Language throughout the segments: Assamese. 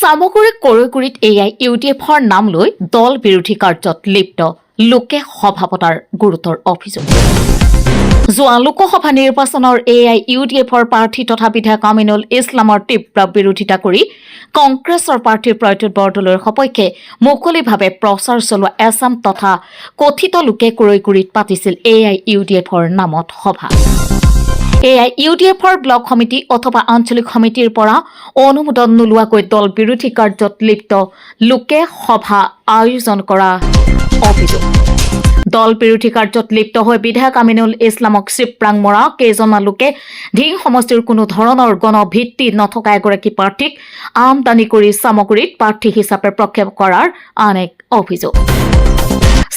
সামগ্ৰী কৰৈগুৰিত এয়াই ইউডিএফৰ নাম লৈ দল বিৰোধী কাৰ্যত লিপ্ত লোকে সভা পতাৰ গুৰুতৰ অভিযোগ। যোৱা লোকসভা নিৰ্বাচনৰ এয়াই ইউডিএফৰ প্ৰাৰ্থী তথা বিধায়ক আমিনুল ইছলামৰ তীব্ৰ বিৰোধিতা কৰি কংগ্ৰেছৰ প্ৰাৰ্থী প্ৰদ্যুৎ বৰদলৈৰ সপক্ষে মুকলিভাৱে প্ৰচাৰ চলোৱা এছাম তথা কথিত লোকে কৰৈগুৰিত পাতিছিল এয়াই ইউডিএফৰ নামত সভা। এয়াই ইউডিএফৰ ব্লক সমিতি অথবা আঞ্চলিক সমিতিৰ পৰা অনুমোদন নোলোৱাকৈ দল বিৰোধী কাৰ্যত লিপ্ত লোকে সভা আয়োজন কৰা অভিযোগ। দল বিৰোধী কাৰ্যত লিপ্ত হৈ বিধায়ক আমিনুল ইছলামক চিপৰাং মৰা কেইজনমান লোকে ঢিং সমষ্টিৰ কোনো ধৰণৰ গণভিত্তি নথকা এগৰাকী প্ৰাৰ্থীক আমদানি কৰি সামগ্ৰীত প্ৰাৰ্থী হিচাপে প্ৰক্ষেপ কৰাৰ আন এক অভিযোগ।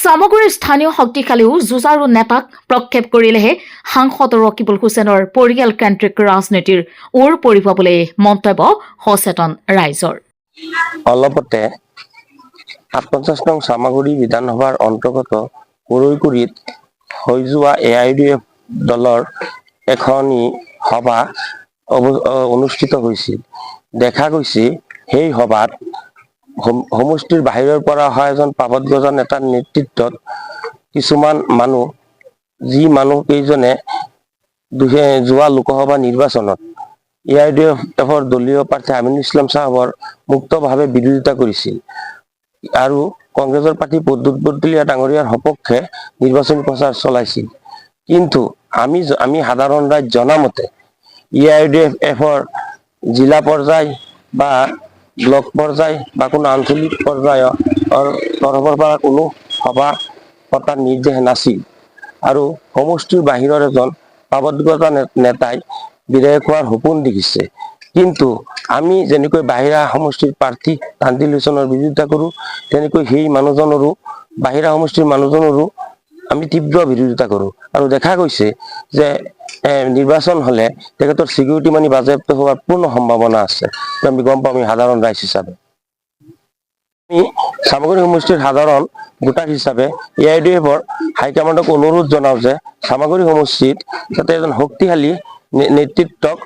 সামগ্ৰীৰ স্থানীয় শক্তিশালীও যুঁজাৰু নেতাক প্ৰক্ষেপ কৰিলেহে সাংসদ ৰকিবুল হুছেইনৰ পৰিয়ালকেন্দ্ৰিক ৰাজনীতিৰ ওৰ পৰিব বুলি মন্তব্য সচেতন ৰাইজৰ। অলপতে ৫৮ নং চামাগুৰি বিধানসভাৰ অন্তৰ্গত কৰৈগুৰিত হৈ যোৱা এআইডিএফ দলৰ এখনি সভা অনুষ্ঠিত হৈছিল। দেখা গৈছে সেই সভাত সমষ্টিৰ বাহিৰৰ পৰা অহা এজন পাবতগজা নেতাৰ নেতৃত্বত কিছুমান মানুহ, যি মানুহ কেইজনে যোৱা লোকসভা নিৰ্বাচনত এআইডিএফৰ দলীয় প্ৰাৰ্থী আমিনুল ইছলাম চাহাবৰ মুক্তভাৱে বিৰোধিতা কৰিছিল আৰু কংগ্ৰেছৰ প্ৰাৰ্থী প্ৰদ্যুৎ বৰদলৈ ডাঙৰীয়াৰ সপক্ষে নিৰ্বাচনী প্ৰচাৰ চলাইছিল। কিন্তু আমি সাধাৰণ ৰাইজ জনামতে এআইডিএফৰ জিলা পৰ্যায় বা ব্লক পৰ্যায় বা কোনো আঞ্চলিক পৰ্যায়ৰ তৰফৰ পৰা কোনো সভা পতাৰ নিৰ্দেশ নাছিল আৰু সমষ্টিৰ বাহিৰৰ এজন পাবতগজা নেতাই বিধায়ক হোৱাৰ সপোন দেখিছে। কিন্তু আমি যেনেকৈ বাহিৰা সমষ্টিৰ প্ৰাৰ্থী আমিনুল ইছলামৰ বিৰোধিতা কৰোঁ, তেনেকৈ সেই মানুহজনৰো বাহিৰা সমষ্টিৰ মানুহজনৰো আমি তীব্ৰ বিৰোধিতা কৰোঁ। আৰু দেখা গৈছে যে নিৰ্বাচন হ'লে তেখেতৰ চিকিউৰিটি মানি বাজেয়াপ্ত হোৱাৰ পূৰ্ণ সম্ভাৱনা আছে। আমি গম পাওঁ, আমি সাধাৰণ ৰাইজ হিচাপে, আমি চামগুৰি সমষ্টিৰ সাধাৰণ ভোটাৰ হিচাপে এআইডিএফৰ হাইকমাণ্ডক অনুৰোধ জনাওঁ যে চামগুৰি সমষ্টিত যাতে এজন শক্তিশালী নেতৃত্বক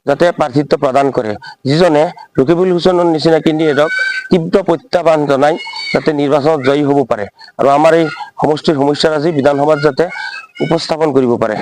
যাতে প্ৰাৰ্থিত্ব প্ৰদান কৰে, যিজনে ৰকিবুল হুছেইনৰ নিচিনা কেণ্ডিডেটক তীব্ৰ প্ৰত্যাহ্বান জনাই যাতে নিৰ্বাচনত জয়ী হ'ব পাৰে আৰু আমাৰ এই সমষ্টিৰ সমস্যাৰাজি বিধানসভাত যাতে উপস্থাপন কৰিব পাৰে।